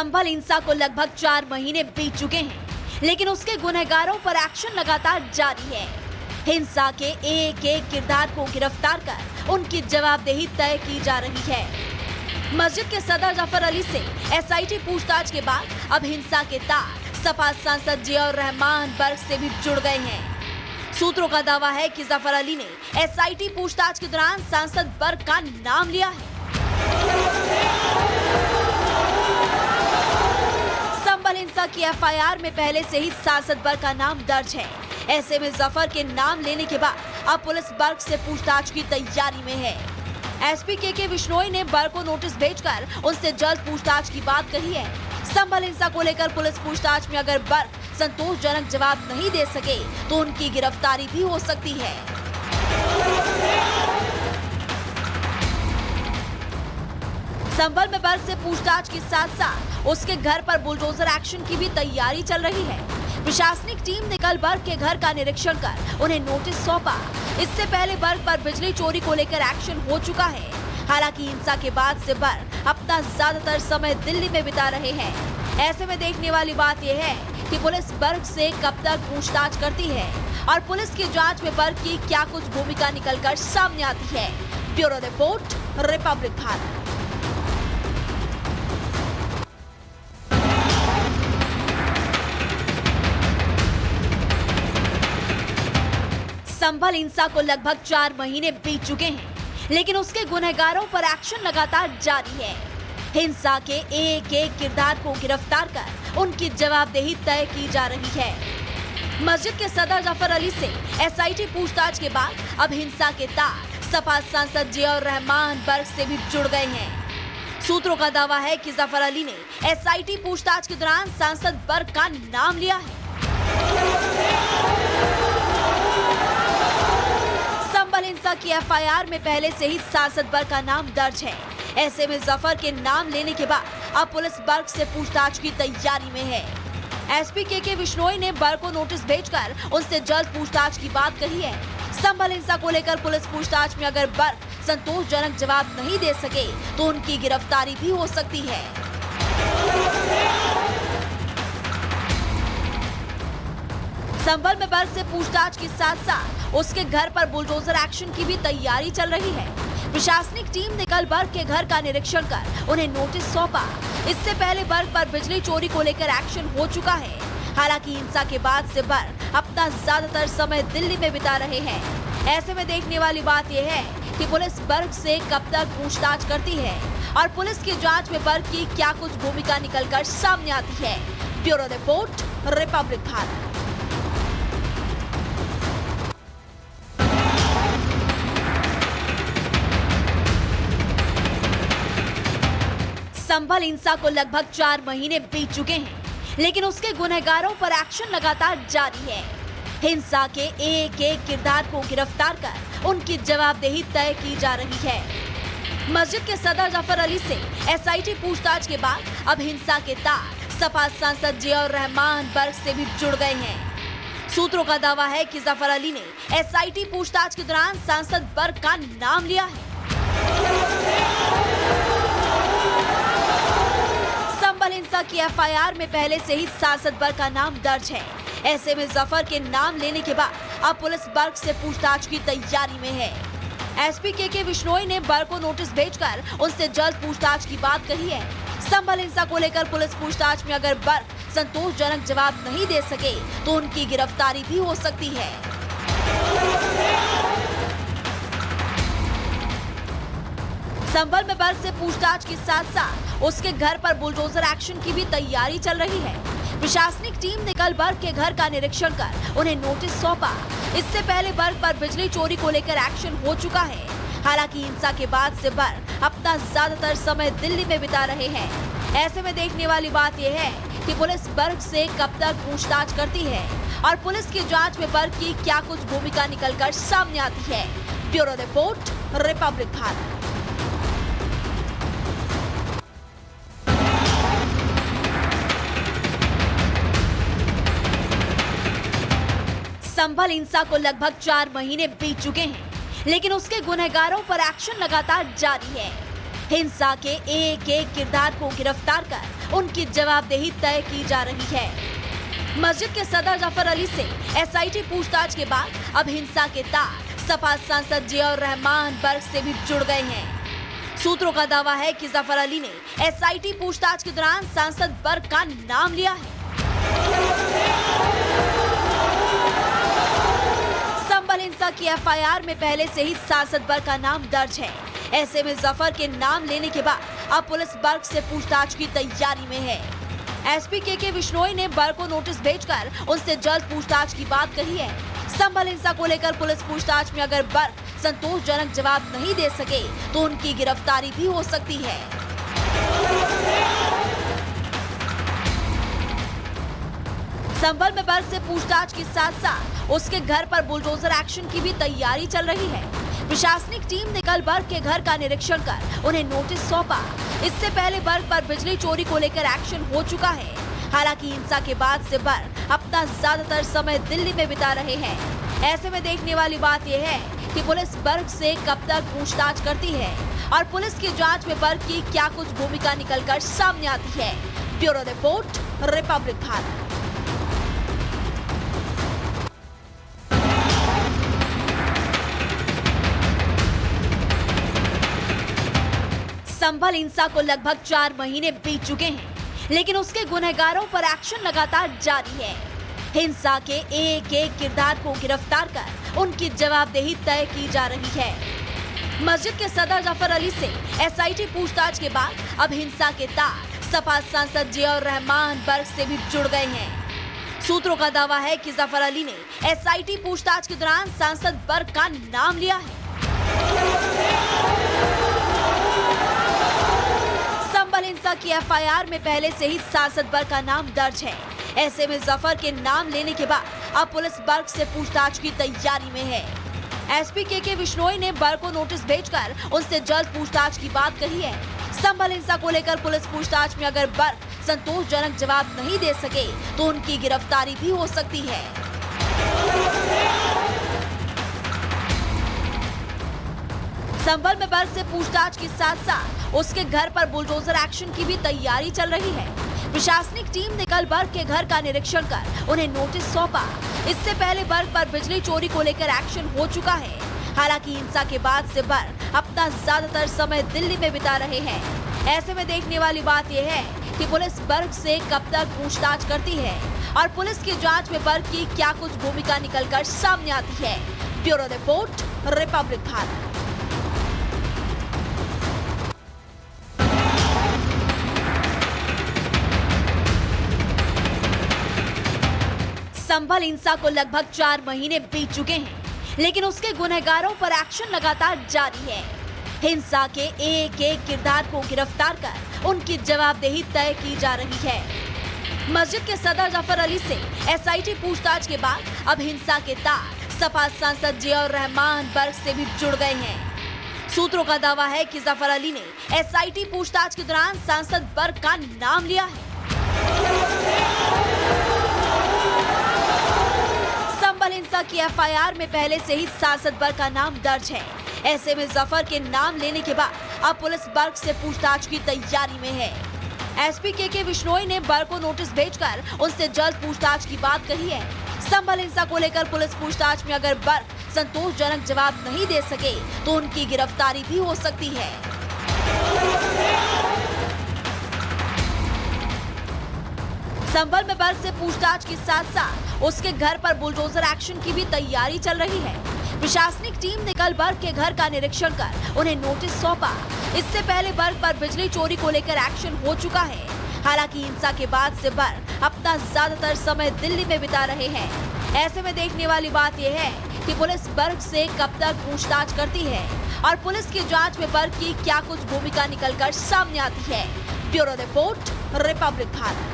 संभल हिंसा को लगभग 4 महीने बीत चुके हैं, लेकिन उसके गुनहगारों पर एक्शन लगातार जारी है। हिंसा के एक एक किरदार को गिरफ्तार कर उनकी जवाबदेही तय की जा रही है। मस्जिद के सदर जफर अली से एसआईटी पूछताछ के बाद अब हिंसा के तार सपा सांसद जियाउर रहमान बर्क से भी जुड़ गए हैं। सूत्रों का दावा है कि जफर अली ने एसआईटी पूछताछ के दौरान सांसद बर्क का नाम लिया है। संभल हिंसा की एफआईआर में पहले से ही सांसद बर्क का नाम दर्ज है। ऐसे में जफर के नाम लेने के बाद अब पुलिस बर्क से पूछताछ की तैयारी में है। एसपी के विश्नोई ने बर्क को नोटिस भेजकर उनसे जल्द पूछताछ की बात कही है। संभल हिंसा को लेकर पुलिस पूछताछ में अगर बर्क संतोषजनक जवाब नहीं दे सके तो उनकी गिरफ्तारी भी हो सकती है। संभल में बर्क से पूछताछ के साथ साथ उसके घर पर बुलडोजर एक्शन की भी तैयारी चल रही है। प्रशासनिक टीम ने कल बर्क के घर का निरीक्षण कर उन्हें नोटिस सौंपा। इससे पहले बर्क पर बिजली चोरी को लेकर एक्शन हो चुका है। हालांकि हिंसा के बाद से बर्क अपना ज्यादातर समय दिल्ली में बिता रहे हैं। ऐसे में देखने वाली बात यह है कि पुलिस बर्क से कब तक पूछताछ करती है और पुलिस की जांच में बर्क की क्या कुछ भूमिका निकलकर सामने आती है। Bureau report, Republic Bharat. Sambhal हिंसा को लगभग 4 महीने बीत चुके हैं, लेकिन उसके गुनहगारों पर एक्शन लगातार जारी है। हिंसा के एक एक किरदार को गिरफ्तार कर उनकी जवाबदेही तय की जा रही है। मस्जिद के सदर जफर अली से एसआईटी पूछताछ के बाद अब हिंसा के तार सपा सांसद जियाउर रहमान बर्क से भी जुड़ गए हैं। सूत्रों का दावा है कि जफर अली ने एसआईटी पूछताछ के दौरान सांसद बर्क का नाम लिया है। संभल हिंसा की एफआईआर में पहले से ही सांसद बर्क का नाम दर्ज है। ऐसे में जफर के नाम लेने के बाद अब पुलिस बर्क से पूछताछ की तैयारी में है। एसपी के विश्नोई ने बर्क को नोटिस भेजकर उनसे जल्द पूछताछ की बात कही है। संभल हिंसा को लेकर पुलिस पूछताछ में अगर बर्क संतोषजनक जवाब नहीं दे सके तो उनकी गिरफ्तारी भी हो सकती है। संभल में बर्क से पूछताछ के साथ साथ उसके घर पर बुलडोजर एक्शन की भी तैयारी चल रही है। प्रशासनिक टीम ने कल बर्क के घर का निरीक्षण कर उन्हें नोटिस सौंपा। इससे पहले बर्क पर बिजली चोरी को लेकर एक्शन हो चुका है। हालांकि हिंसा के बाद से बर्क अपना ज्यादातर समय दिल्ली में बिता रहे हैं। ऐसे में देखने वाली बात यह है कि पुलिस बर्क से कब तक पूछताछ करती है और पुलिस की जांच में बर्क की क्या कुछ भूमिका निकलकर सामने आती है। Bureau report, Republic Bharat. Sambhal हिंसा को लगभग 4 महीने बीत चुके हैं, लेकिन उसके गुनहगारों पर एक्शन लगातार जारी है। हिंसा के एक एक किरदार को गिरफ्तार कर उनकी जवाबदेही तय की जा रही है। मस्जिद के सदर जफर अली से एसआईटी पूछताछ के बाद अब हिंसा के तार सपा सांसद जियाउर रहमान बर्क से भी जुड़ गए हैं। सूत्रों का दावा है कि जफर अली ने एसआईटी पूछताछ के दौरान सांसद बर्क का नाम लिया है। संभल हिंसा की एफआईआर में पहले से ही सांसद बर्क का नाम दर्ज है। ऐसे में जफर के नाम लेने के बाद अब पुलिस बर्क से पूछताछ की तैयारी में है। एसपी के विश्नोई ने बर्क को नोटिस भेजकर उनसे जल्द पूछताछ की बात कही है। संभल हिंसा को लेकर पुलिस पूछताछ में अगर बर्क संतोषजनक जवाब नहीं दे सके तो उनकी गिरफ्तारी भी हो सकती है। संभल में बर्क से पूछताछ के साथ साथ उसके घर पर बुलडोजर एक्शन की भी तैयारी चल रही है। प्रशासनिक टीम ने कल बर्क के घर का निरीक्षण कर उन्हें नोटिस सौंपा। इससे पहले बर्क पर बिजली चोरी को लेकर एक्शन हो चुका है। हालांकि हिंसा के बाद से बर्क अपना ज्यादातर समय दिल्ली में बिता रहे हैं। ऐसे में देखने वाली बात यह है कि पुलिस बर्क से कब तक पूछताछ करती है और पुलिस की जांच में बर्क की क्या कुछ भूमिका निकलकर सामने आती है। Bureau report, Republic Bharat. Sambhal हिंसा को लगभग 4 महीने बीत चुके हैं, लेकिन उसके गुनहगारों पर एक्शन लगातार जारी है। हिंसा के एक एक किरदार को गिरफ्तार कर उनकी जवाबदेही तय की जा रही है। मस्जिद के सदर जफर अली से एसआईटी पूछताछ के बाद अब हिंसा के तार सपा सांसद जियाउर रहमान बर्ग से भी जुड़ गए हैं। सूत्रों का दावा है कि जफर अली ने एसआईटी पूछताछ के दौरान सांसद बर्ग का नाम लिया है। संभल हिंसा की एफआईआर में पहले से ही सांसद बर्ग का नाम दर्ज है। ऐसे में जफर के नाम लेने के बाद अब पुलिस बर्ग से पूछताछ की तैयारी में है। एसपी के विश्नोई ने बर्ग को नोटिस भेजकर उनसे जल्द पूछताछ की बात कही है। संभल हिंसा को लेकर पुलिस पूछताछ में अगर बर्ग संतोषजनक जवाब नहीं दे सके तो उनकी गिरफ्तारी भी हो सकती है। संभल में बर्ग से पूछताछ के साथ साथ उसके घर पर बुलडोजर एक्शन की भी तैयारी चल रही है। प्रशासनिक टीम ने कल बर्ग के घर का निरीक्षण कर उन्हें नोटिस सौंपा। इससे पहले बर्ग पर बिजली चोरी को लेकर एक्शन हो चुका है। हालांकि हिंसा के बाद से बर्ग अपना ज्यादातर समय दिल्ली में बिता रहे हैं। ऐसे में देखने वाली बात यह है कि पुलिस बर्ग से कब तक पूछताछ करती है और पुलिस की जांच में बर्ग की क्या कुछ भूमिका निकलकर सामने आती है। Bureau report, Republic Bharat. Sambhal हिंसा को लगभग 4 महीने बीत चुके हैं, लेकिन उसके गुनहगारों पर एक्शन लगातार जारी है। हिंसा के एक एक किरदार को गिरफ्तार कर उनकी जवाबदेही तय की जा रही है। मस्जिद के सदर जफर अली से एसआईटी पूछताछ के बाद अब हिंसा के तार सपा सांसद जियाउर रहमान बर्ग से भी जुड़ गए हैं। सूत्रों का दावा है कि जफर अली ने एसआईटी पूछताछ के दौरान सांसद बर्ग का नाम लिया है। संभल हिंसा की एफआईआर में पहले से ही सांसद बर्ग का नाम दर्ज है। ऐसे में जफर के नाम लेने के बाद अब पुलिस बर्ग से पूछताछ की तैयारी में है। एसपी के विश्नोई ने बर्ग को नोटिस भेजकर उनसे जल्द पूछताछ की बात कही है। संभल हिंसा को लेकर पुलिस पूछताछ में अगर बर्ग संतोषजनक जवाब नहीं दे सके तो उनकी गिरफ्तारी भी हो सकती है। संभल में बर्ग से पूछताछ के साथ साथ उसके घर पर बुलडोजर एक्शन की भी तैयारी चल रही है। प्रशासनिक टीम ने कल बर्ग के घर का निरीक्षण कर उन्हें नोटिस सौंपा। इससे पहले बर्ग पर बिजली चोरी को लेकर एक्शन हो चुका है। हालांकि हिंसा के बाद से बर्ग अपना ज्यादातर समय दिल्ली में बिता रहे हैं। ऐसे में देखने वाली बात यह है कि पुलिस बर्ग से कब तक पूछताछ करती है और पुलिस की जांच में बर्ग की क्या कुछ भूमिका निकलकर सामने आती है। Bureau report, Republic Bharat. Sambhal हिंसा को लगभग 4 महीने बीत चुके हैं, लेकिन उसके गुनहगारों पर एक्शन लगातार जारी है। हिंसा के एक एक किरदार को गिरफ्तार कर उनकी जवाबदेही तय की जा रही है। मस्जिद के सदर जफर अली से एसआईटी पूछताछ के बाद अब हिंसा के तार सपा सांसद जियाउर रहमान बर्ग से भी जुड़ गए हैं। सूत्रों का दावा है कि जफर अली ने एसआईटी पूछताछ के दौरान सांसद बर्ग का नाम लिया है। संभल हिंसा की एफआईआर में पहले से ही सांसद बर्ग का नाम दर्ज है। ऐसे में जफर के नाम लेने के बाद अब पुलिस बर्ग से पूछताछ की तैयारी में है। एसपी के विश्नोई ने बर्ग को नोटिस भेजकर उनसे जल्द पूछताछ की बात कही है। संभल हिंसा को लेकर पुलिस पूछताछ में अगर बर्ग संतोषजनक जवाब नहीं दे सके तो उनकी गिरफ्तारी भी हो सकती है। संभल में बर्ग से पूछताछ के साथ साथ उसके घर पर बुलडोजर एक्शन की भी तैयारी चल रही है। प्रशासनिक टीम ने कल बर्ग के घर का निरीक्षण कर उन्हें नोटिस सौंपा। इससे पहले बर्ग पर बिजली चोरी को लेकर एक्शन हो चुका है। हालांकि हिंसा के बाद से बर्ग अपना ज्यादातर समय दिल्ली में बिता रहे हैं। ऐसे में देखने वाली बात यह है कि पुलिस बर्ग से कब तक पूछताछ करती है और पुलिस की जांच में बर्ग की क्या कुछ भूमिका निकलकर सामने आती है। Bureau report, Republic Bharat.